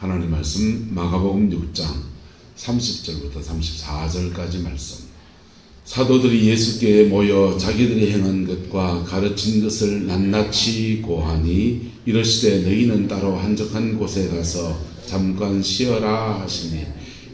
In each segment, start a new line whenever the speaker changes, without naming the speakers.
하나님 말씀 마가복음 6장 30절부터 34절까지 말씀. 사도들이 예수께 모여 자기들이 행한 것과 가르친 것을 낱낱이 고하니 이르시되 너희는 따로 한적한 곳에 가서 잠깐 쉬어라 하시니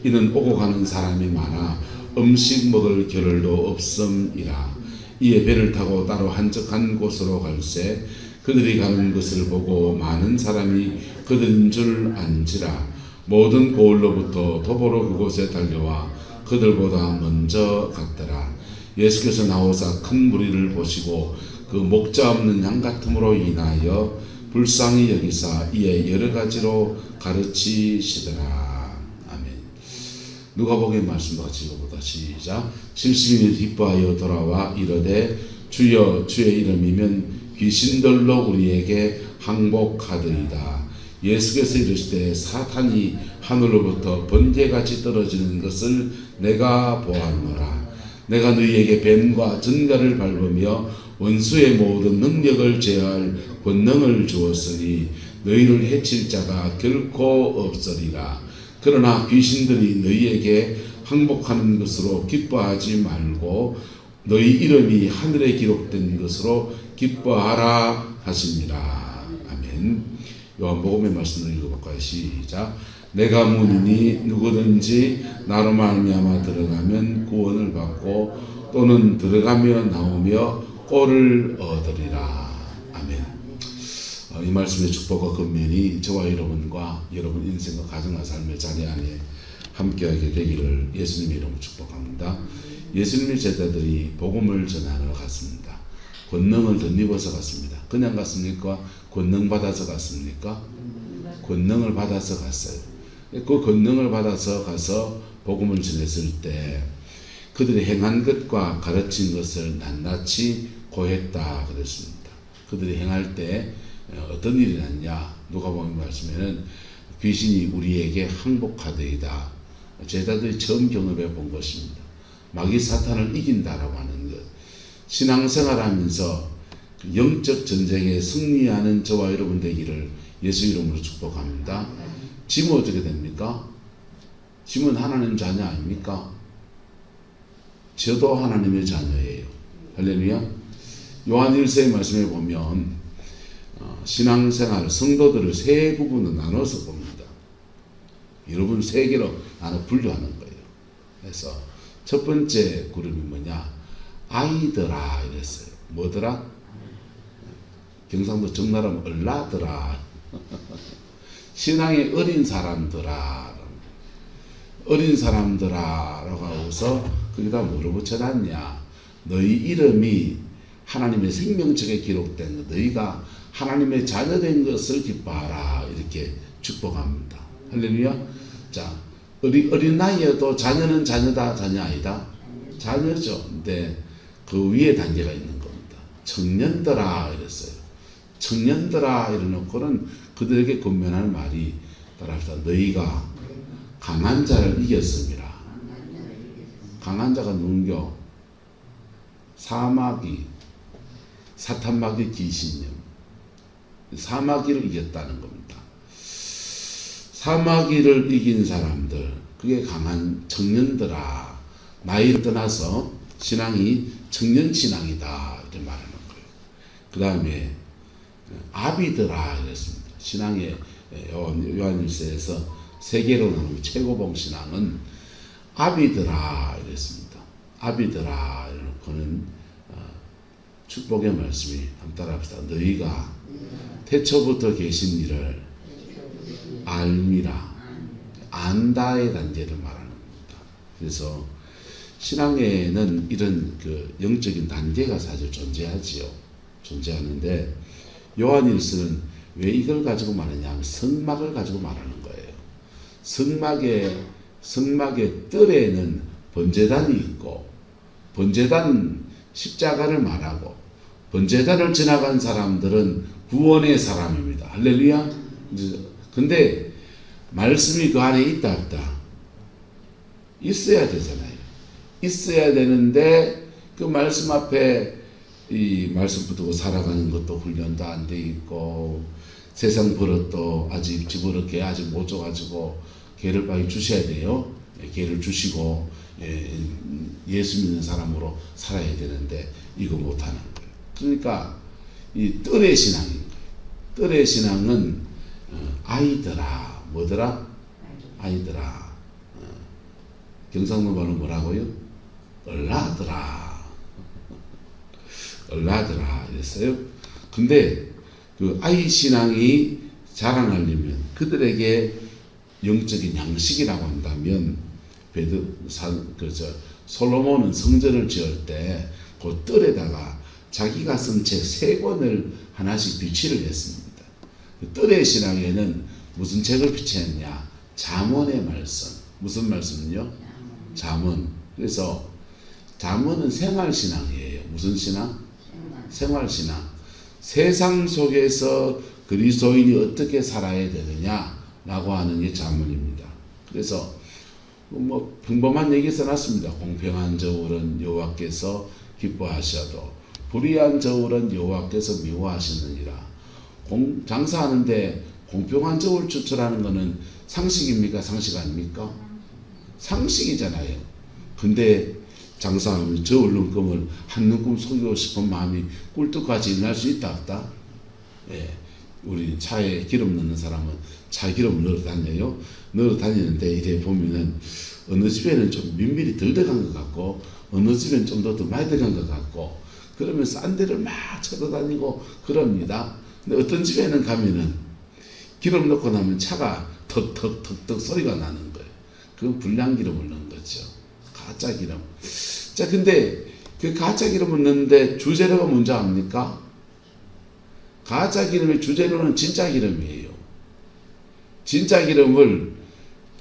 이는 오고 가는 사람이 많아 음식 먹을 겨를도 없음이라. 이에 배를 타고 따로 한적한 곳으로 갈새 그들이 가는 것을 보고 많은 사람이 그들인 줄 안지라. 모든 고을로부터 도보로 그곳에 달려와 그들보다 먼저 갔더라. 예수께서 나오사 큰 무리를 보시고 그 목자 없는 양 같음으로 인하여 불쌍히 여기사 이에 여러 가지로 가르치시더라. 아멘. 누가복음 말씀 같이 읽어보다 시작. 70인이 기뻐하여 돌아와 이르되 주여 주의 이름이면 귀신들로 우리에게 항복하더이다. 예수께서 이르시되 사탄이 하늘로부터 번개같이 떨어지는 것을 내가 보았노라. 내가 너희에게 뱀과 전갈을 밟으며 원수의 모든 능력을 제할 권능을 주었으니 너희를 해칠 자가 결코 없으리라. 그러나 귀신들이 너희에게 항복하는 것으로 기뻐하지 말고 너희 이름이 하늘에 기록된 것으로 기뻐하라 하시니라. 아멘. 요한복음의 말씀을 읽어볼까요? 시작. 내가 문이니 누구든지 나로 말미암아 들어가면 구원을 받고 또는 들어가며 나오며 꼴을 얻으리라. 아멘. 이 말씀의 축복과 권면이 저와 여러분과 여러분 인생과 가정과 삶의 자리 안에 함께하게 되기를 예수님의 이름으로 축복합니다. 예수님의 제자들이 복음을 전하러 갔습니다. 권능을 덧입어서 갔습니다. 그냥 갔습니까? 권능 받아서 갔습니까? 권능을 받아서 갔어요. 그 권능을 받아서 가서 복음을 전했을 때 그들이 행한 것과 가르친 것을 낱낱이 고했다 그랬습니다. 그들이 행할 때 어떤 일이 났냐? 누가복음 말씀에는 귀신이 우리에게 항복하더이다. 제자들이 처음 경험해 본 것입니다. 마귀 사탄을 이긴다라고 하는 것. 신앙생활하면서 영적 전쟁에 승리하는 저와 여러분 되기를 예수 이름으로 축복합니다. 짐은 어떻게 됩니까? 짐은 하나님 자녀 아닙니까? 저도 하나님의 자녀예요. 할렐루야. 요한 1서의 말씀에 보면 신앙생활 성도들을 세 부분으로 나눠서 봅니다. 여러분 세 개로 나눠 분류하는 거예요. 그래서 첫 번째 그룹이 뭐냐? 아이들아 이랬어요. 뭐더라? 경상도 정나라면 얼라더라. 신앙의 어린 사람들아. 어린 사람들아 라고 하고서 거기다 뭐로 붙여놨냐? 너희 이름이 하나님의 생명책에 기록된 것, 너희가 하나님의 자녀된 것을 기뻐하라 이렇게 축복합니다. 할렐루야. 자, 어린 나이에도 자녀는 자녀다, 자녀 아니다? 자녀죠. 근데 그 위에 단계가 있는 겁니다. 청년들아 이랬어요. 청년들아 이래놓고는 그들에게 권면하는 말이 따라합시다. 너희가 강한 자를 이겼습니다. 강한 자가 누군겨? 사마귀, 사탄마귀 귀신님. 사마귀를 이겼다는 겁니다. 사마귀를 이긴 사람들, 그게 강한 청년들아. 나이를 떠나서 신앙이 청년 신앙이다 이렇게 말하는 거예요. 그 다음에 아비들아 이랬습니다. 신앙의 요한일서에서 세 개로 나누고 최고봉 신앙은 아비들아 이랬습니다. 아비들아 이렇게는 축복의 말씀이 한번 따라합시다. 너희가 태초부터 계신 이를 알미라. 안다의 단계를 말하는 겁니다. 그래서 신앙에는 이런 그 영적인 단계가 사실 존재하지요. 존재하는데 요한일서는 왜 이걸 가지고 말하냐? 성막을 가지고 말하는 거예요. 성막의 뜰에는 번제단이 있고 번제단 십자가를 말하고 번제단을 지나간 사람들은 구원의 사람입니다. 할렐루야. 근데 말씀이 그 안에 있다 없다? 있어야 되잖아요. 있어야 되는데 그 말씀 앞에 이 말씀 붙들고 살아가는 것도 훈련도 안 돼 있고 세상 버릇도 아직 집어넣게 아직 못 줘가지고 개를 빨리 주셔야 돼요. 개를 주시고 예수 믿는 사람으로 살아야 되는데 이거 못하는 거예요. 그러니까 이 뜰의 신앙인 거예요. 뜰의 신앙은 아이들아 뭐더라? 아이들아. 경상도 말은 뭐라고요? 얼라들아. 얼라들아 이랬어요. 근데 그 아이 신앙이 자라나려면 그들에게 영적인 양식이라고 한다면 솔로몬은 성전을 지을 때 그 뜰에다가 자기가 쓴 책 3권을 하나씩 비치를 했습니다. 그 뜰의 신앙에는 무슨 책을 비치했냐? 잠언의 말씀. 무슨 말씀은요? 잠언. 그래서 잠언은 생활신앙이에요. 무슨 신앙? 생활신앙. 세상 속에서 그리스도인이 어떻게 살아야 되느냐라고 하는 게 잠언입니다. 그래서 뭐 평범한 얘기 써놨습니다. 공평한 저울은 여호와께서 기뻐하셔도 불의한 저울은 여호와께서 미워하시느니라. 장사하는데 공평한 저울 추출하는 것은 상식입니까? 상식 아닙니까? 상식이잖아요. 근데 장사하면 저울 눈금을 한 눈금 속이고 싶은 마음이 꿀떡같이 일어날 수 있다 없다? 예. 우리 차에 기름 넣는 사람은 차 기름 넣어 다녀요. 넣어 다니는데 이래 보면은 어느 집에는 좀 민밀이 덜 들어간 것 같고 어느 집에는 좀 더 많이 들어간 것 같고 그러면 싼 데를 막 찾아다니고 그럽니다. 근데 어떤 집에는 가면은 기름 넣고 나면 차가 턱턱턱턱 소리가 나는 거예요. 그건 불량기름을 넣은 거죠. 가짜 기름. 자, 근데 그 가짜 기름을 넣는데 주재료가 뭔지 압니까? 가짜 기름의 주재료는 진짜 기름이에요. 진짜 기름을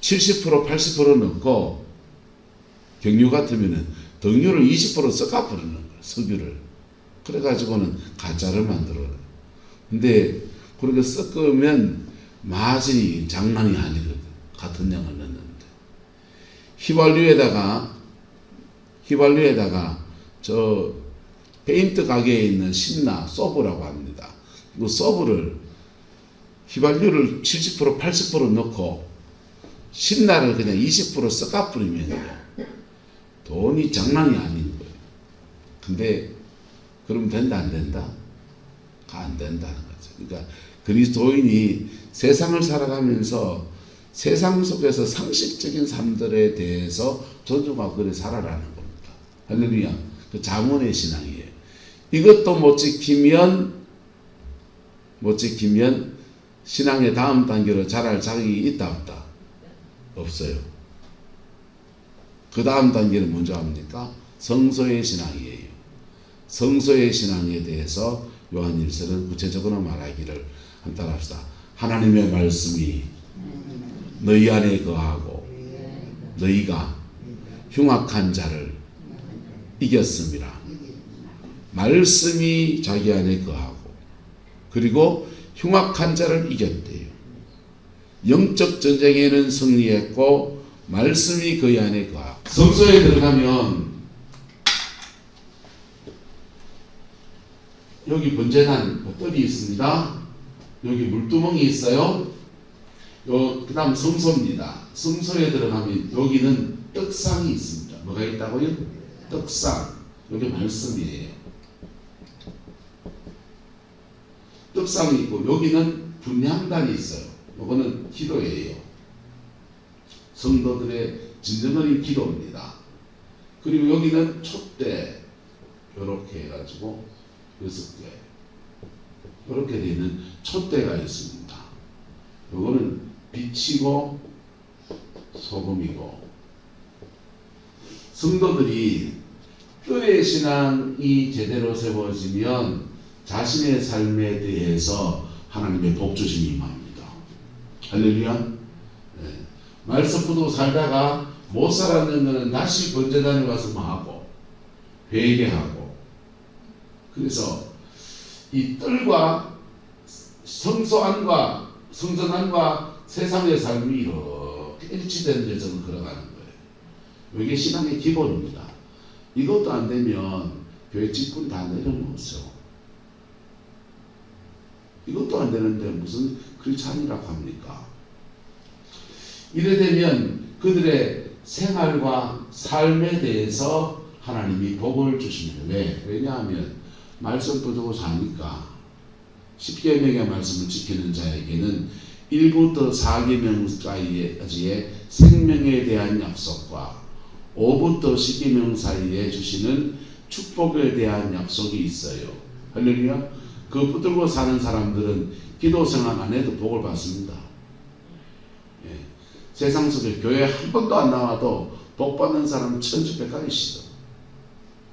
70% 80% 넣고 경유 같으면은 등유를 20% 섞어 버리는 거예요. 석유를. 그래가지고는 가짜를 만들어요. 근데 그렇게 섞으면 맛이 장난이 아니거든. 같은 양을 넣는데. 휘발유에다가 저 페인트 가게에 있는 신나 소브라고 합니다. 그 소브를 휘발유를 70% 80% 넣고 신나를 그냥 20% 섞어 뿌리면 돈이 장난이 아닌 거예요. 근데 그러면 된다 안 된다? 안 된다는 거죠. 그러니까 그리스도인이 세상을 살아가면서 세상 속에서 상식적인 삶들에 대해서 존중하고 그래 살아라는 겁니다. 할렐루야. 그 잠언의 신앙이에요. 이것도 못 지키면 신앙의 다음 단계로 자랄 자격이 있다 없다? 없어요. 그 다음 단계는 뭔지 압니까? 성소의 신앙이에요. 성소의 신앙에 대해서 요한일서는 구체적으로 말하기를 한번 합시다. 하나님의 말씀이 너희 안에 거하고 너희가 흉악한 자를 이겼습니다. 말씀이 자기 안에 거하고 그리고 흉악한 자를 이겼대요. 영적 전쟁에는 승리했고 말씀이 그의 안에 거하고 성소에 들어가면 여기 번제단 뜰이 있습니다. 여기 물두멍이 있어요. 그 다음 성소입니다. 성소에 들어가면 여기는 떡상이 있습니다. 뭐가 있다고요? 떡상. 여기 말씀이에요. 떡상이 있고 여기는 분향단이 있어요. 이거는 기도예요. 성도들의 진정한 기도입니다. 그리고 여기는 촛대 이렇게 해가지고 6개 이렇게 되어 있는 촛대가 있습니다. 이거는 빛이고 소금이고 성도들이 뜰의 신앙이 제대로 세워지면 자신의 삶에 대해서 하나님의 복주심이 임합니다. 할렐루야. 네. 말씀 붙들고 살다가 못 살았는 것은 다시 번제단에 와서 뭐 하고 회개하고 그래서 이 뜰과 성소 안과 성전 안과 세상의 삶이 이렇게 일치되는 여정을 걸어가는 거예요. 이게 신앙의 기본입니다. 이것도 안 되면 교회 직분 다 내려놓으세요. 이것도 안 되는데 무슨 크리스찬이라고 합니까? 이래 되면 그들의 생활과 삶에 대해서 하나님이 복을 주십니다. 왜? 왜냐하면 말씀도 두고 사니까. 10계명의 말씀을 지키는 자에게는 1부터 4계명까지의 생명에 대한 약속과 5부터 10계명 사이에 주시는 축복에 대한 약속이 있어요. 할렐루야. 그 붙들고 사는 사람들은 기도 생활 안 해도 복을 받습니다. 예. 세상 속에 교회 한 번도 안 나와도 복 받는 사람은 천지백깔이 있어.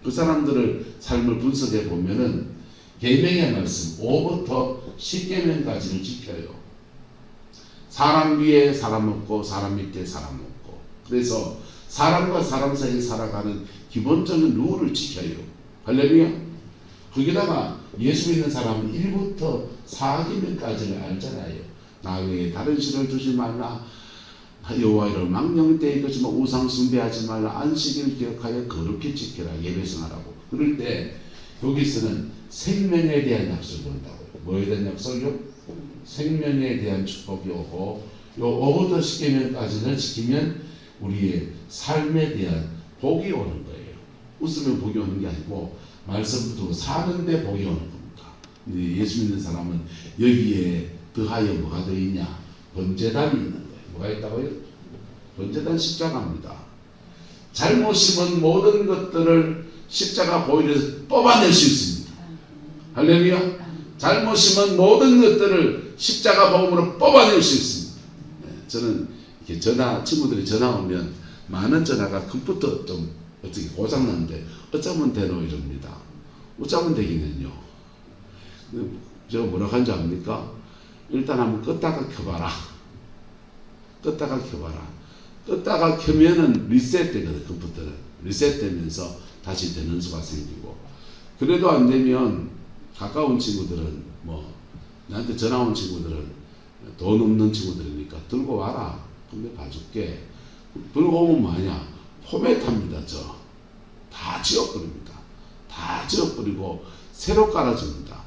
그 사람들을 삶을 분석해 보면은 계명의 말씀 5부터 10계명까지를 지켜요. 사람 위에 사람 없고 사람 밑에 사람 없고, 그래서 사람과 사람 사이에 살아가는 기본적인 룰을 지켜요. 할렐루야. 거기다가 예수 믿는 사람은 1부터 4계명까지를 알잖아요. 나 외에 다른 신을 두지 말라, 여호와 이름을 망령을 떼이거지만 우상 숭배하지 말라, 안식일을 기억하여 거룩히 지켜라, 예배 생활하고. 그럴 때 여기서는 생명에 대한 약속을 한다고요. 뭐에 대한 약속이요? 생명에 대한 축복이 오고, 요 5부터 10계명까지를 지키면 우리의 삶에 대한 복이 오는 거예요. 웃으면 복이 오는 게 아니고 말씀 붙들고 사는데 복이 오는 겁니다. 예수 믿는 사람은 여기에 더하여 뭐가 더 있냐? 번제단이 있는 거예요. 뭐가 있다고요? 번제단 십자가입니다. 잘못 심은 모든 것들을 십자가 보일에서 뽑아낼 수 있습니다. 할렐루야. 잘못 심은 모든 것들을 십자가 복음으로 뽑아낼 수 있습니다. 저는 이렇게 친구들이 전화 오면 많은 전화가 컴퓨터 좀 어떻게 고장났는데 어쩌면 되노 이럽니다. 어쩌면 되기는요. 제가 뭐라고 하는지 압니까? 일단 한번 껐다가 켜봐라. 껐다가 켜면은 리셋되거든. 컴퓨터는 리셋되면서 다시 되는 수가 생기고, 그래도 안 되면 가까운 친구들은 나한테 전화 온 친구들은 돈 없는 친구들이니까 들고 와라. 근데 봐줄게. 들고 오면 뭐하냐? 포맷합니다. 다 지워버립니다. 다 지워버리고 새로 깔아줍니다.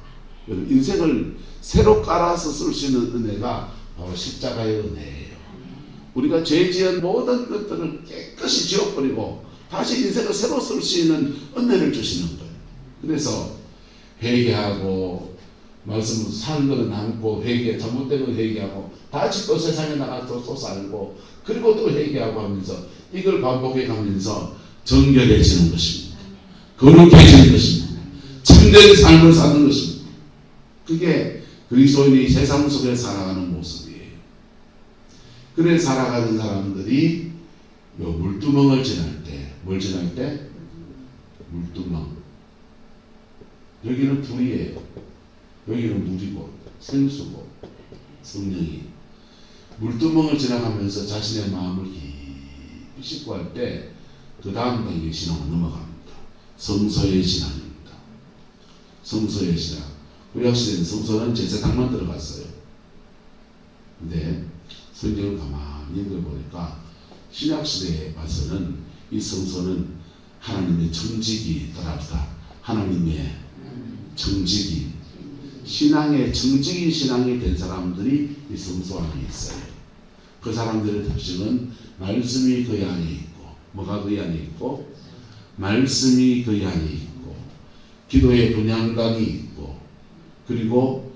여러분, 인생을 새로 깔아서 쓸 수 있는 은혜가 바로 십자가의 은혜예요. 우리가 죄 지은 모든 것들을 깨끗이 지워버리고 다시 인생을 새로 쓸 수 있는 은혜를 주시는 거예요. 그래서 회개하고, 말씀을 사는 것은 남고, 잘못된 건 회개하고, 다시 또 세상에 나가서 또 살고, 그리고 또 회개하고 하면서 이걸 반복해 가면서 정결해지는 것입니다. 거룩해지는 것입니다. 참된 삶을 사는 것입니다. 그게 그리스도인이 세상 속에 살아가는 모습이에요. 그래 살아가는 사람들이 요 물두멍을 지날 때, 뭘 지날 때? 물두멍. 여기는 불이에요. 여기는 물이고 생수고 성령이. 물두멍을 지나가면서 자신의 마음을 깊이 씻고 할 때 그 다음 단계 신앙으로 넘어갑니다. 성소의 신앙입니다. 성소의 신앙. 구약시대는 성소는 제사장만 들어갔어요. 근데 성경을 가만히 읽어보니까 신약시대에 와서는 이 성소는 하나님의 정직이 따라다. 하나님의 정직이, 신앙의 정직인 신앙이 된 사람들이 이 성소 안에 있어요. 그 사람들의 특징은 말씀이 그 안에 있고, 뭐가 그 안에 있고? 말씀이 그 안에 있고, 기도의 분향단이 있고, 그리고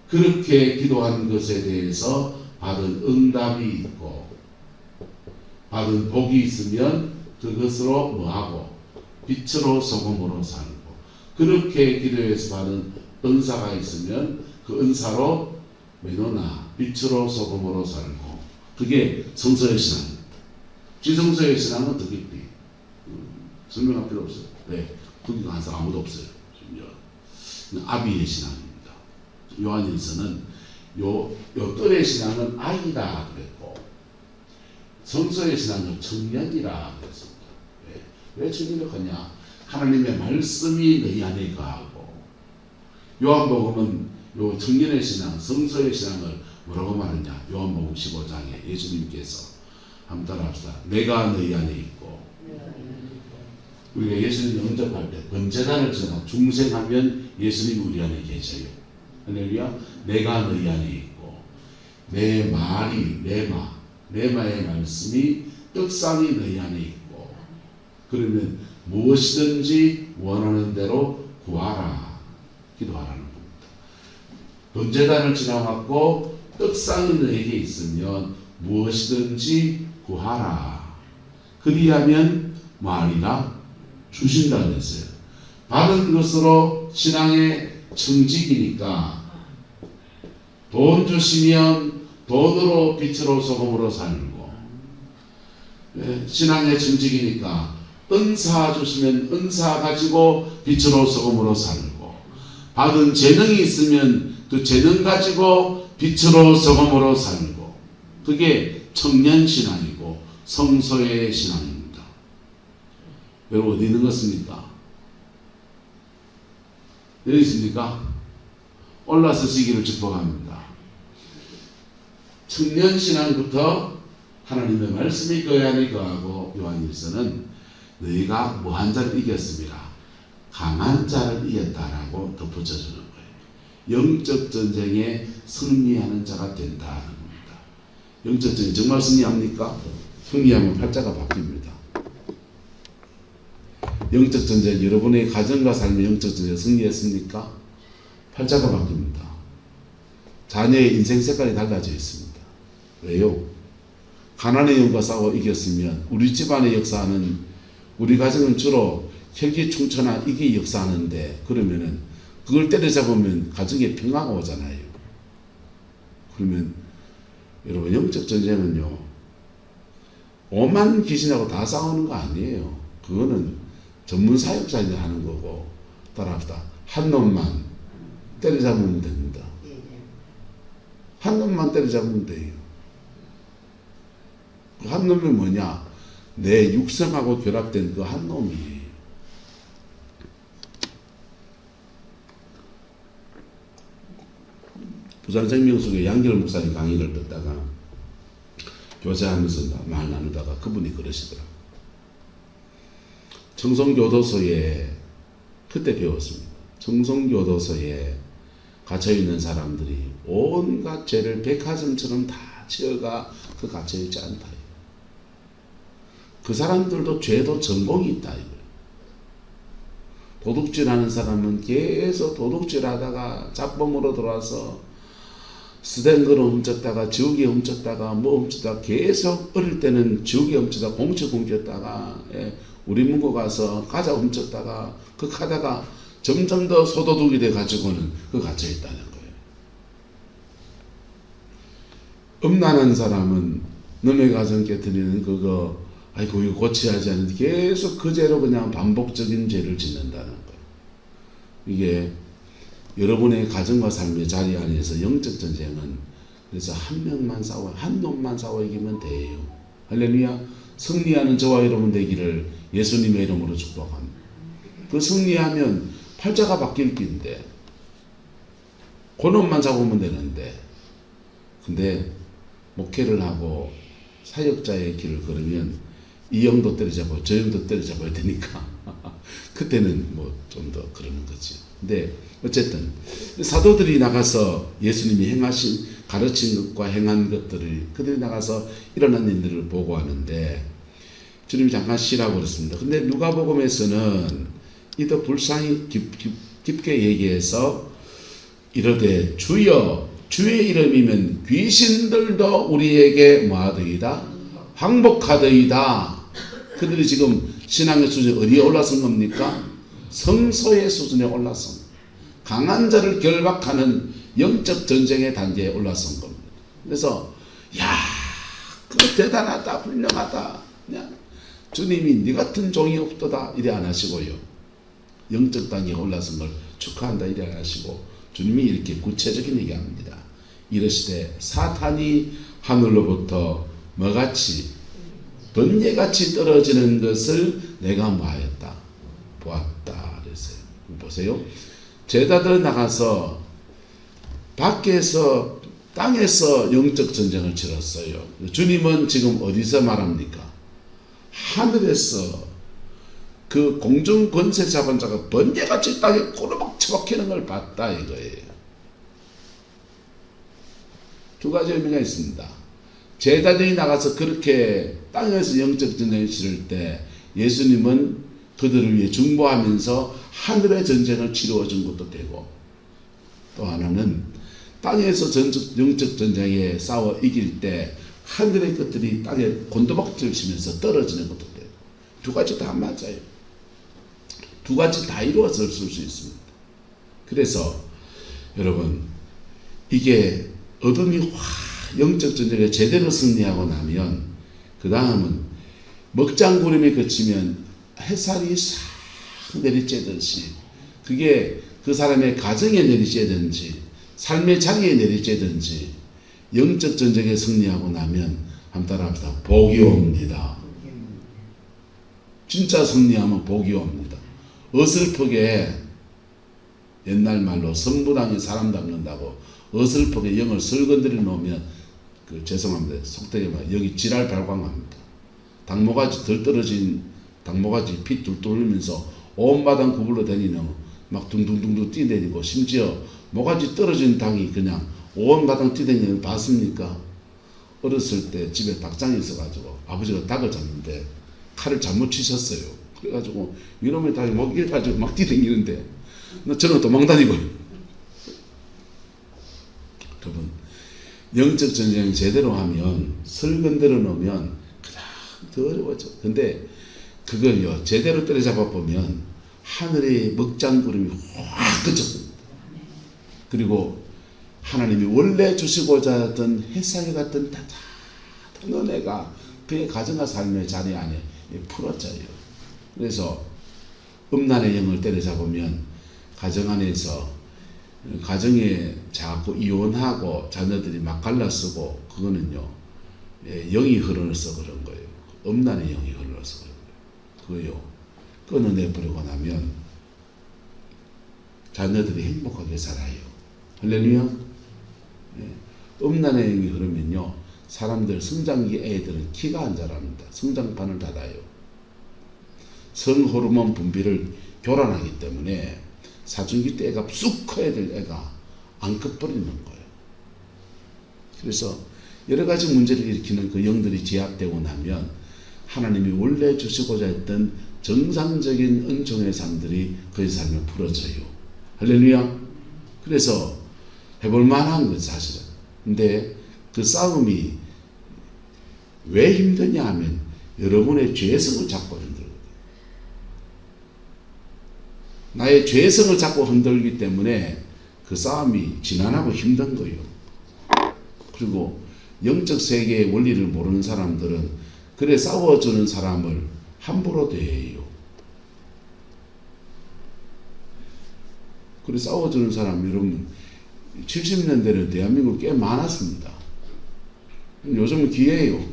그렇게 기도한 것에 대해서 받은 응답이 있고, 받은 복이 있으면 그것으로 뭐하고? 빛으로 소금으로 살고, 그렇게 기도해서 받은 은사가 있으면 그 은사로 메노나 빛으로 소금으로 살고, 그게 성서의 신앙입니다. 지성서의 신앙은 더 깊이 설명할 필요 없어요. 네, 거기가 항상 아무도 없어요. 아비의 신앙입니다. 요한일서는 요 뜰의 신앙은 아이다 그랬고, 성서의 신앙은 청년이라 그랬습니다. 왜 청년을 하냐? 하나님의 말씀이 너희 안에 거하고. 요한복음은 요 청년의 신앙, 성서의 신앙을 뭐라고 말하냐? 요한복음 15장에 예수님께서 한번 따라합시다. 내가 너희 안에 있고. 우리가 예수님 영접할 때 번제단을 지나 중생하면 예수님이 우리 안에 계셔요. 할렐루야. 내가 너희 안에 있고 내 말이 레마의 말씀이 떡상이 너희 안에 있고 그러면 무엇이든지 원하는 대로 구하라. 기도하라는 겁니다. 번제단을 지나갔고 떡상이 너에게 있으면 무엇이든지 구하라. 그리하면 뭐하리라? 주신다 그랬어요. 받은 것으로 신앙의 청직이니까 돈 주시면 돈으로 빛으로 소금으로 살고 신앙의 청직이니까 은사 주시면 은사 가지고 빛으로 소금으로 살고 받은 재능이 있으면 그 재능 가지고 빛으로 소금으로 살고 그게 청년신앙이고 성소의 신앙입니다. 여러분 어디 있는 것입니까? 여기 있습니까? 올라서시기를 축복합니다. 청년신앙부터 하나님의 말씀이 그 안에 거하고 요한일서는 너희가 뭐한 자를 이겼습니다. 강한 자를 이겼다라고 덧붙여주는 거예요. 영적 전쟁에 승리하는 자가 된다는 겁니다. 영적 전쟁 정말 승리합니까? 승리하면 팔자가 바뀝니다. 영적 전쟁, 여러분의 가정과 삶의 영적 전쟁에 승리했습니까? 팔자가 바뀝니다. 자녀의 인생 색깔이 달라져 있습니다. 왜요? 가난의 영과 싸워 이겼으면 우리 집안의 역사는 우리 가정은 주로 혈기 충천한 이게 역사하는데 그러면은 그걸 때려잡으면 가정에 평화가 오잖아요. 그러면 여러분 영적 전쟁은요 5만 귀신하고 다 싸우는 거 아니에요. 그거는 전문 사역자들이 하는 거고 따라합시다. 한 놈만 때려잡으면 됩니다. 한 놈만 때려잡으면 돼요. 그 한 놈이 뭐냐? 내 육성하고 결합된 그 한 놈이에요. 부산 생명수교 양결 목사님 강의를 듣다가 교제하면서 말 나누다가 그분이 그러시더라고요. 청송교도소에 그때 배웠습니다. 청송교도소에 갇혀있는 사람들이 온갖 죄를 백화점처럼 다 지어가 그 갇혀있지 않다. 그 사람들도 죄도 전공이 있다. 도둑질하는 사람은 계속 도둑질하다가 잡범으로 들어와서 스탠드로 훔쳤다가 지우개 훔쳤다가 뭐 훔쳤다가 계속 어릴 때는 지우개 훔쳤다가 공치 훔쳤다가 우리 문고 가서 과자 훔쳤다가 그 하다가 점점 더 소도둑이 돼 가지고는 그 갇혀 있다는 거예요. 음란한 사람은 남의 가정 깨뜨리는 그거 아이고 이거 고쳐야지 하는데 계속 그 죄로 그냥 반복적인 죄를 짓는다는 거예요. 이게 여러분의 가정과 삶의 자리 안에서 영적 전쟁은 그래서 한 명만 싸워 한 놈만 싸워 이기면 돼요. 할렐루야. 승리하는 저와 여러분 되기를 예수님의 이름으로 축복합니다. 그 승리하면 팔자가 바뀔 긴데 그 놈만 잡으면 되는데 근데 목회를 하고 사역자의 길을 걸으면 이 영도 때려잡고 저 영도 때려잡아야 되니까 그때는 뭐 좀 더 그러는 거지. 근데 어쨌든 사도들이 나가서 예수님이 행하신 가르친 것과 행한 것들을 그들이 나가서 일어난 일들을 보고하는데 주님이 잠깐 쉬라고 그랬습니다. 근데 누가복음에서는 이도 불쌍히 깊게 얘기해서 이르되 주여 주의 이름이면 귀신들도 우리에게 뭐하더이다? 항복하더이다. 그들이 지금 신앙의 수준이 어디에 올라선 겁니까? 성소의 수준에 올라선 강한 자를 결박하는 영적 전쟁의 단계에 올라선 겁니다. 그래서 야 그거 대단하다 훌륭하다 그냥 주님이 네 같은 종이 없도다 이래 안 하시고요. 영적 단계에 올라선 걸 축하한다 이래 안 하시고 주님이 이렇게 구체적인 얘기합니다. 이르시되 사탄이 하늘로부터 뭐같이 번개같이 떨어지는 것을 내가 뭐하였다? 보았다 그랬어요. 보세요. 제자들 나가서 밖에서 땅에서 영적 전쟁을 치렀어요. 주님은 지금 어디서 말합니까? 하늘에서 그 공중 권세 잡은 자가 번개같이 땅에 꼬르륵 처박히는 걸 봤다 이거예요. 두 가지 의미가 있습니다. 제자들이 나가서 그렇게 땅에서 영적 전쟁을 치를 때 예수님은 그들을 위해 중보하면서 하늘의 전쟁을 치루어 준 것도 되고, 또 하나는 땅에서 영적 전쟁에 싸워 이길 때 하늘의 것들이 땅에 곤두박질 치면서 떨어지는 것도 되고, 두 가지 다 맞아요. 두 가지 다 이루어서 쓸 수 있습니다. 그래서 여러분, 이게 어둠이 영적 전쟁에 제대로 승리하고 나면 그 다음은 먹장구름이 그치면 햇살이 싹 내리쬐듯이, 그게 그 사람의 가정에 내리쬐든지 삶의 자리에 내리쬐든지 영적 전쟁에 승리하고 나면 한번 따라합시다. 복이 옵니다. 진짜 승리하면 복이 옵니다. 어설프게, 옛날 말로 선부당이 사람 닮는다고 어설프게 영을 설건드려 놓으면 죄송합니다. 속되게 말 여기 지랄 발광합니다. 당모가지 덜 떨어진 당모가지 피 뚫뚫 흘리면서 온 마당 구불러 다니는 막 둥둥둥둥 뛰내리고, 심지어 모가지 떨어진 닭이 그냥 온 마당 뛰다니는 거 봤습니까? 어렸을 때 집에 닭장이 있어가지고 아버지가 닭을 잡는데 칼을 잘못 치셨어요. 그래가지고 이놈의 닭이 목 일가지고 막 뛰다니는데 저는 도망다니고. 여러분, 영적 전쟁 제대로 하면, 설건들어 놓으면 그냥 더 어려워져. 근데 그걸요 제대로 때려잡아 보면 하늘의 먹장구름이 확 그쳤습니다. 그리고 하나님이 원래 주시고자 했던 햇살이 같은 따뜻한 은혜가 그의 가정과 삶의 자리 안에 풀어져요. 그래서 음란의 영을 때려잡으면 가정 안에서, 가정에 자꾸 이혼하고 자녀들이 막 갈라쓰고, 그거는요 영이 흘러서 그런 거예요. 음란의 영이 흘러서 그런 거예요. 그거요 끊어내버리고 나면 자녀들이 행복하게 살아요. 할렐루야. 음란의 영이 흐르면요 사람들, 성장기 애들은 키가 안 자랍니다. 성장판을 닫아요. 성호르몬 분비를 교란하기 때문에 사춘기 때 애가 쑥 커야 될 애가 안 커버리는 거예요. 그래서 여러 가지 문제를 일으키는 그 영들이 제압되고 나면 하나님이 원래 주시고자 했던 정상적인 은총의 삶들이 그의 삶에 풀어져요. 할렐루야. 그래서 해볼 만한 거예요, 사실은. 근데 그 싸움이 왜 힘드냐 하면 여러분의 죄성을 잡고 흔들거든요. 나의 죄성을 잡고 흔들기 때문에 그 싸움이 지난하고 힘든 거예요. 그리고 영적 세계의 원리를 모르는 사람들은 그래 싸워주는 사람을 함부로 대해요. 그래 싸워주는 사람, 여러분 70년대는 대한민국 꽤 많았습니다. 요즘은 기회예요.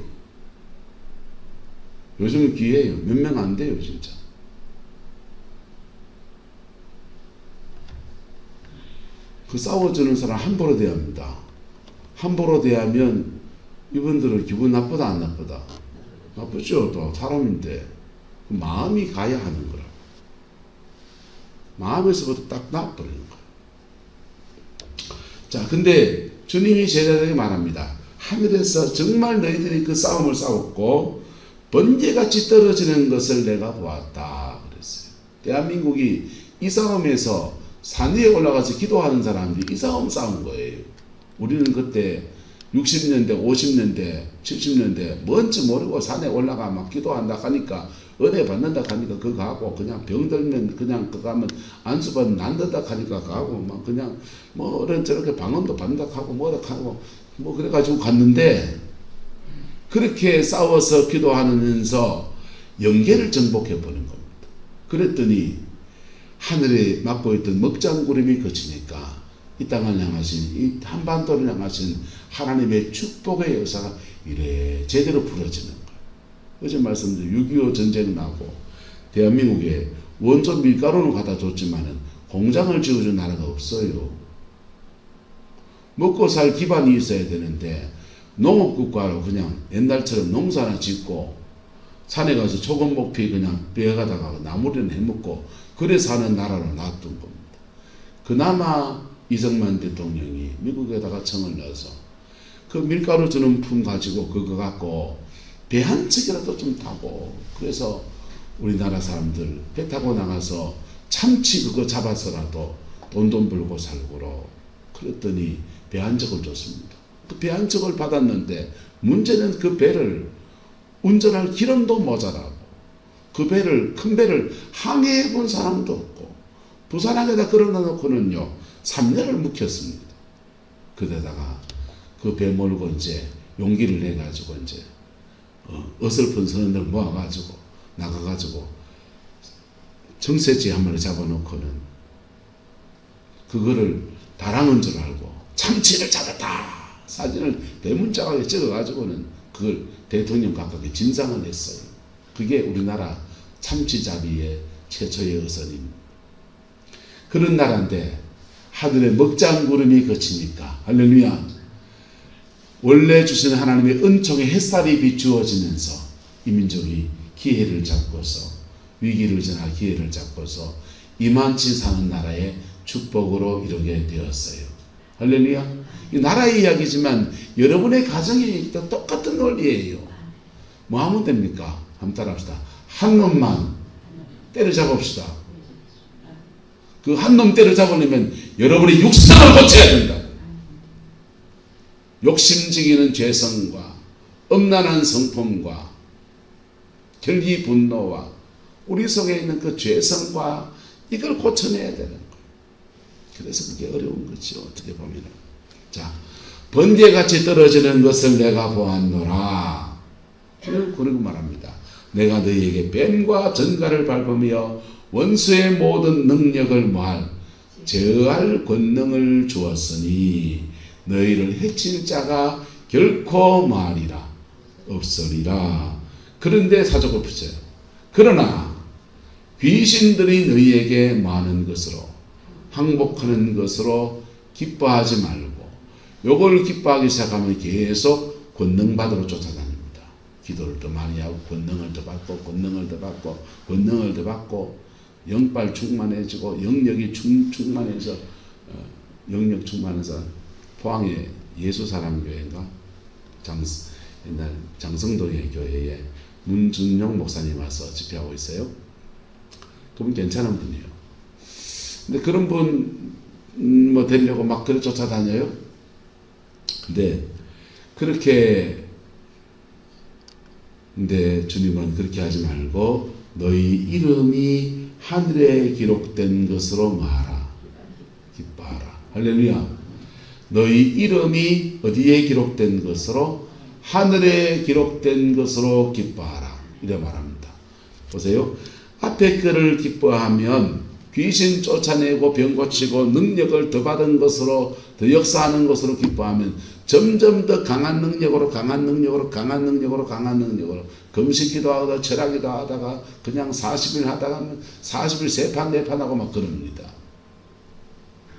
요즘은 기회예요. 몇 명 안 돼요, 진짜. 그 싸워주는 사람 함부로 대합니다. 함부로 대하면 이분들은 기분 나쁘다 안 나쁘다? 나쁘죠. 또 사람인데 마음이 가야 하는 거라. 마음에서부터 딱 나버리는 거야. 자, 근데 주님이 제자들에게 말합니다. 하늘에서 정말 너희들이 그 싸움을 싸웠고 번개같이 떨어지는 것을 내가 보았다 그랬어요. 대한민국이 이 싸움에서 산 위에 올라가서 기도하는 사람들이 이 싸움 싸운 거예요. 우리는 그때 60년대, 50년대, 70년대 뭔지 모르고 산에 올라가 막 기도한다 하니까, 은혜 받는다 하니까 그거 하고, 그냥 병들면 그냥 그거 하면 안수받으면 낫는다 하니까 가고, 막 그냥 뭐 이런 저렇게 방언도 받는다 하고 뭐라 하고 뭐 그래가지고 갔는데, 그렇게 싸워서 기도하면서 영계를 정복해 보는 겁니다. 그랬더니 하늘에 맡고 있던 먹장구름이 그치니까 이 땅을 향하신, 이 한반도를 향하신 하나님의 축복의 역사가 이래 제대로 풀어지는 거예요. 어제 말씀드린 6.25 전쟁 나고 대한민국에 원조 밀가루는 갖다 줬지만은 공장을 지어준 나라가 없어요. 먹고 살 기반이 있어야 되는데 농업국가로 그냥 옛날처럼 농사나 짓고 산에 가서 초건목피 그냥 베어가다가 나무리는 해먹고 그래 사는 나라로 놔둔 겁니다. 그나마 이승만 대통령이 미국에다가 청을 넣어서 그 밀가루 주는 품 가지고 그거 갖고 배 한 척이라도 좀 타고, 그래서 우리나라 사람들 배 타고 나가서 참치 그거 잡아서라도 돈 벌고 살고로 그랬더니 배 한 척을 줬습니다. 그 배 한 척을 받았는데 문제는 그 배를 운전할 기름도 모자라고, 그 배를, 큰 배를 항해해 본 사람도 없고, 부산항에다 걸어놔 놓고는요 3년을 묵혔습니다. 그데다가 그 배 몰고 이제 용기를 내가지고 이제 어설픈 선원들 모아가지고 나가가지고 정세지 한 마리 잡아놓고는 그거를 다랑은 줄 알고 참치를 잡았다 사진을 대문짝하게 찍어가지고는 그걸 대통령 각각에 진상을 했어요. 그게 우리나라 참치잡이의 최초의 어선임. 그런 나라인데 하늘에 먹장구름이 거치니까 할렐루야. 원래 주신 하나님의 은총의 햇살이 비추어지면서 이 민족이 기회를 잡고서, 위기를 전할 기회를 잡고서 이만치 사는 나라의 축복으로 이루게 되었어요. 할렐루야. 이 나라의 이야기지만 여러분의 가정이 똑같은 원리예요. 뭐 하면 됩니까? 한번 따라합시다. 한 놈만 때려잡읍시다. 그 한 놈 때려잡으려면 여러분의 육성을 고쳐야 된다. 욕심지기는 죄성과 음란한 성품과 결기 분노와 우리 속에 있는 그 죄성과 이걸 고쳐내야 되는 거예요. 그래서 그게 어려운 거죠. 어떻게 보면. 자, 번개같이 떨어지는 것을 내가 보았노라. 그리고 말합니다. 내가 너희에게 뱀과 전갈을 밟으며 원수의 모든 능력을 모할 제어할 권능을 주었으니 너희를 해칠 자가 결코 말이라 없으리라. 그런데 사족을 붙여요. 그러나 귀신들이 너희에게 많은 것으로 항복하는 것으로 기뻐하지 말고, 요걸 기뻐하기 시작하면 계속 권능 받으러 쫓아다닙니다. 기도를 더 많이 하고 권능을 더 받고 권능을 더 받고 권능을 더 받고 영빨 충만해지고 영력이 충만해서 영력 충만해서 포항의 예수사랑교회인가 옛날 장성동의 교회에 문준용 목사님 와서 집회하고 있어요. 그분 괜찮은 분이에요. 근데 그런 분 뭐 되려고 막 그래 쫓아다녀요. 근데 주님은 그렇게 하지 말고 너희 이름이 하늘에 기록된 것으로 말하라. 기뻐하라. 할렐루야. 너희 이름이 어디에 기록된 것으로? 하늘에 기록된 것으로 기뻐하라. 이래 말합니다. 보세요. 앞에 거를 기뻐하면 귀신 쫓아내고 병 고치고 능력을 더 받은 것으로, 더 역사하는 것으로 기뻐하면 점점 더 강한 능력으로 금식기도 하다가 철학기도 하다가 그냥 40일 하다가 40일 3판 4판 하고 막 그럽니다.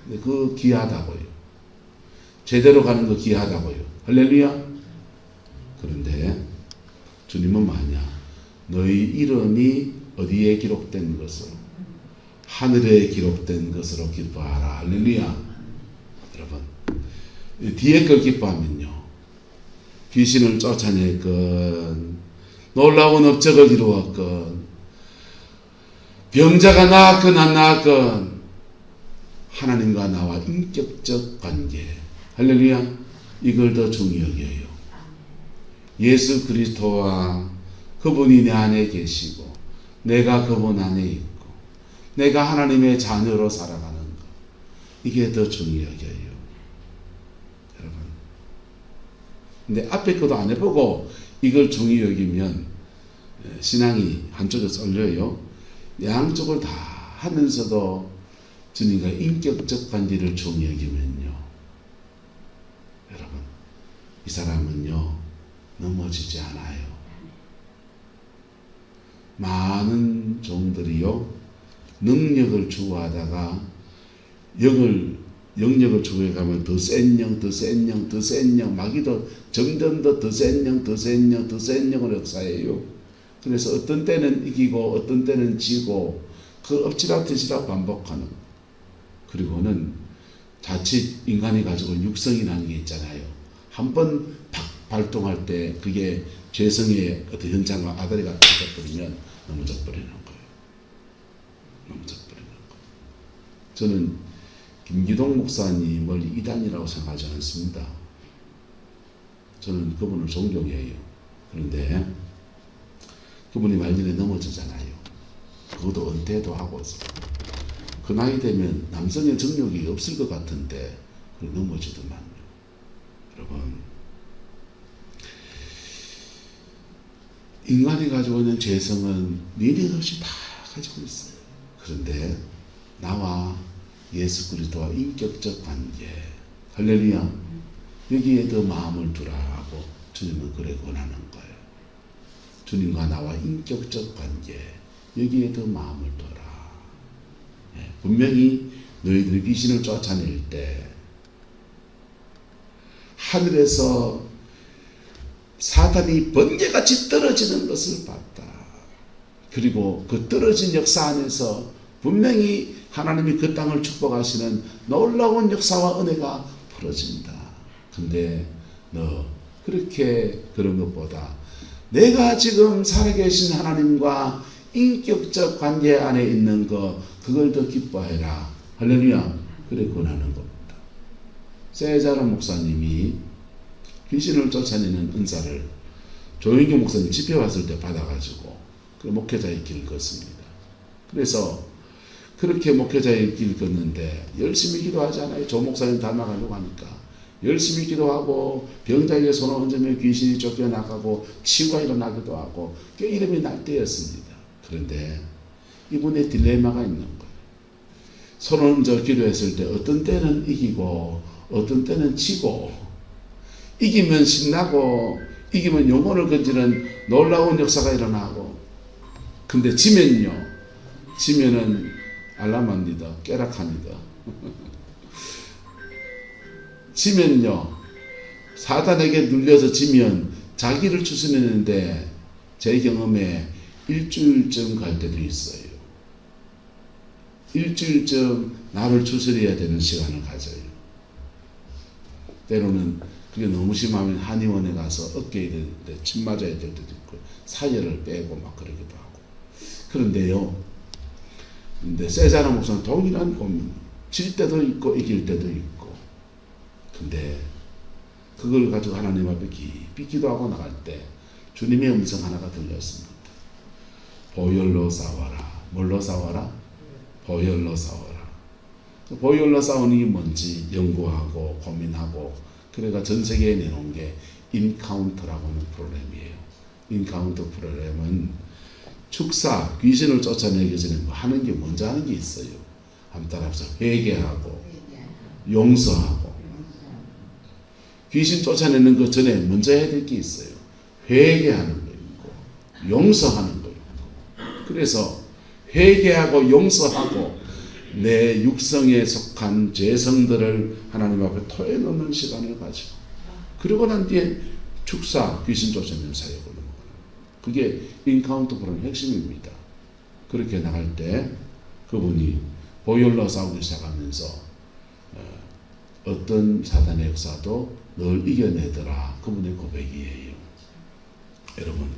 근데 그거 귀하다고요. 제대로 가는 거 귀하다고요. 할렐루야. 그런데 주님은 뭐냐? 너희 이름이 어디에 기록된 것으로? 하늘에 기록된 것으로 기뻐하라. 할렐루야. 여러분, 뒤에 걸 기뻐하면요, 귀신을 쫓아냈건 놀라운 업적을 이루었건 병자가 나았건 안 나았건 하나님과 나와 인격적 관계, 할렐루야, 이걸 더 중요하게 해요. 예수 그리스도와 그분이 내 안에 계시고 내가 그분 안에 있고 내가 하나님의 자녀로 살아가는 것, 이게 더 중요하게 해요. 여러분, 근데 앞에 것도 안 해보고 이걸 중요히 여기면 신앙이 한쪽에 쏠려요. 양쪽을 다 하면서도 주님과 인격적 관계를 중요히 여기면요, 여러분, 이 사람은요 넘어지지 않아요. 많은 종들이요 능력을 추구하다가 영역을 추구해 가면 더 센 영, 마귀도 점점 더 센 영을 역사해요. 그래서 어떤 때는 이기고 어떤 때는 지고 그 엎치락뒤치락 반복하는. 그리고는 자칫 인간이 가지고 육성이라는 게 있잖아요. 한번 팍 발동할 때 그게 죄성의 어떤 현장과 아다리가 터져버리면 넘어져 버리는 거예요. 넘어져 버리는 거예요. 저는 김기동 목사님을 이단이라고 생각하지 않습니다. 저는 그분을 존경해요. 그런데 그분이 말년에 넘어지잖아요. 그것도 은퇴도 하고 그 나이 되면 남성의 정욕이 없을 것 같은데 넘어지더만요. 여러분, 인간이 가지고 있는 죄성은 미련 없이 다 가지고 있어요. 그런데 나와 예수 그리스도와 인격적 관계, 할렐루야, 여기에 더 마음을 두라고 주님은 그래 권하는 거예요. 주님과 나와 인격적 관계, 여기에 더 마음을 둬라. 분명히 너희들이 귀신을 쫓아낼 때 하늘에서 사탄이 번개같이 떨어지는 것을 봤다. 그리고 그 떨어진 역사 안에서 분명히 하나님이 그 땅을 축복하시는 놀라운 역사와 은혜가 풀어진다. 근데 너 그렇게 그런 것보다 내가 지금 살아계신 하나님과 인격적 관계 안에 있는 거, 그걸 더 기뻐해라. 할렐루야. 그래 권하는 겁니다. 세자로 목사님이 귀신을 쫓아내는 은사를 조영규 목사님 집회 왔을 때 받아가지고 그 목회자의 길을 걷습니다. 그래서 그렇게 목회자의 길을 걷는데 열심히 기도하지 않아요. 조 목사님 닮아가려고 하니까 열심히 기도하고 병자에게 손을 얹으면 귀신이 쫓겨나가고 치유가 일어나기도 하고 이름이 날 때였습니다. 그런데 이분의 딜레마가 있는 거예요. 손을 얹어 기도했을 때 어떤 때는 이기고 어떤 때는 지고, 이기면 신나고 이기면 영혼을 건지는 놀라운 역사가 일어나고, 근데 지면은 알람합니다. 깨락합니다. 지면요, 사단에게 눌려서 지면 자기를 추스리는데 제 경험에 일주일쯤 갈 때도 있어요. 일주일쯤 나를 추스려야 되는 시간을 가져요. 때로는 그게 너무 심하면 한의원에 가서 어깨에 될 때 침 맞아야 될 때도 있고 사혈을 빼고 막 그러기도 하고. 그런데요, 근데 세자나 목사는 동일한 고민, 질 때도 있고 이길 때도 있고. 근데 그걸 가지고 하나님 앞에 깊이 기도하고 나갈 때 주님의 음성 하나가 들렸습니다. 보혈로 싸워라. 뭘로 싸워라? 보혈로 싸워라. 보혈로 싸우는 게 뭔지 연구하고 고민하고, 그래가 전 세계에 내놓은 게 인카운터라고 하는 프로그램이에요. 인카운터 프로그램은 축사, 귀신을 쫓아내기 전에 뭐 하는 게 먼저 하는 게 있어요. 한번 따라합시다. 회개하고 용서하고. 귀신 쫓아내는 것 전에 먼저 해야 될 게 있어요. 회개하는 거 있고 용서하는 거 있고. 그래서 회개하고 용서하고 내 육성에 속한 죄성들을 하나님 앞에 토해놓는 시간을 가지고, 그리고 난 뒤에 축사, 귀신 쫓아내는 사역을 넘어가는, 그게 인카운터 프로그램 핵심입니다. 그렇게 나갈 때 그분이 보혈로 싸우기 시작하면서 어떤 사단의 역사도 늘 이겨내더라. 그분의 고백이에요. 여러분,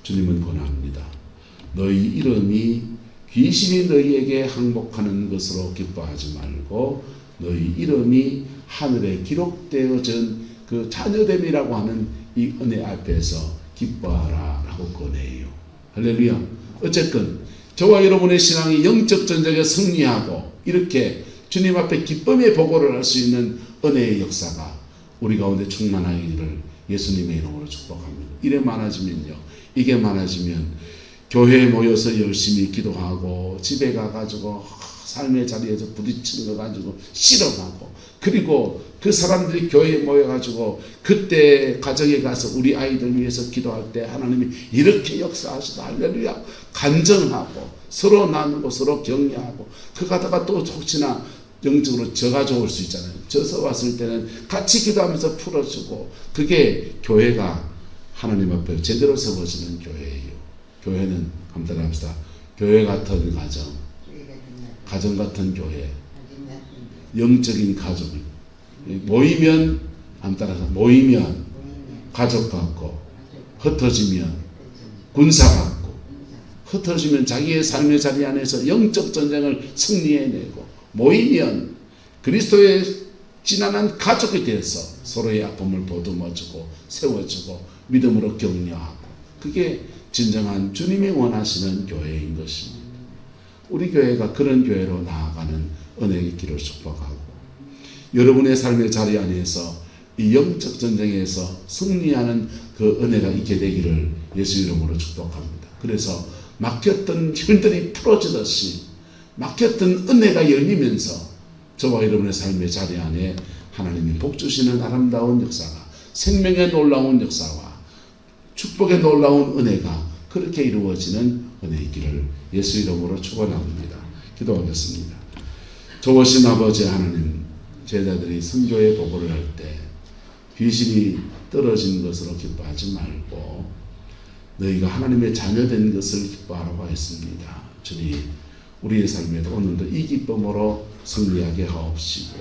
주님은 권합니다. 너희 이름이 귀신이 너희에게 항복하는 것으로 기뻐하지 말고 너희 이름이 하늘에 기록되어진 그 자녀됨이라고 하는 이 은혜 앞에서 기뻐하라 라고 권해요. 할렐루야. 어쨌든 저와 여러분의 신앙이 영적 전쟁에 승리하고 이렇게 주님 앞에 기쁨의 보고를 할 수 있는 은혜의 역사가 우리 가운데 충만하기를 예수님의 이름으로 축복합니다. 이래 많아지면요, 이게 많아지면 교회에 모여서 열심히 기도하고 집에 가가지고 삶의 자리에서 부딪히는 거 가지고 실험하고, 그리고 그 사람들이 교회에 모여가지고 그때 가정에 가서 우리 아이들 위해서 기도할 때 하나님이 이렇게 역사하시다 할렐루야 간증하고 서로 나누고 서로 격려하고, 그 가다가 또 혹시나 영적으로 져가지고 올 수 있잖아요. 져서 왔을 때는 같이 기도하면서 풀어주고, 그게 교회가 하나님 앞에 제대로 세워지는 교회예요. 교회는 한번 따라합시다. 교회 같은 가정, 가정 같은 교회, 영적인 가족. 모이면 따라서 모이면 가족 같고, 흩어지면 군사 같고, 흩어지면 자기의 삶의 자리 안에서 영적 전쟁을 승리해내고, 모이면 그리스도의 지난한 가족이 되어서 서로의 아픔을 보듬어주고 세워주고 믿음으로 격려하고, 그게 진정한 주님이 원하시는 교회인 것입니다. 우리 교회가 그런 교회로 나아가는 은혜의 길을 축복하고, 여러분의 삶의 자리 안에서 이 영적 전쟁에서 승리하는 그 은혜가 있게 되기를 예수 이름으로 축복합니다. 그래서 막혔던 길들이 풀어지듯이 막혔던 은혜가 열리면서 저와 여러분의 삶의 자리 안에 하나님이 복 주시는 아름다운 역사가, 생명의 놀라운 역사와 축복의 놀라운 은혜가 그렇게 이루어지는 은혜의 길을 예수 이름으로 축원합니다. 기도하겠습니다. 좋으신 아버지 하나님, 제자들이 선교의 보고를 할 때 귀신이 떨어진 것으로 기뻐하지 말고 너희가 하나님의 자녀된 것을 기뻐하라고 했습니다. 주님, 우리의 삶에도 오늘도 이 기쁨으로 승리하게 하옵시고,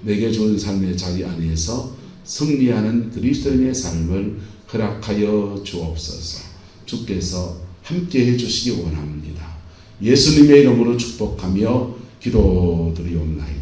내게 주은 삶의 자리 안에서 승리하는 그리스도인의 삶을 허락하여 주옵소서. 주께서 함께 해주시기 원합니다. 예수님의 이름으로 축복하며 기도드리옵나이다.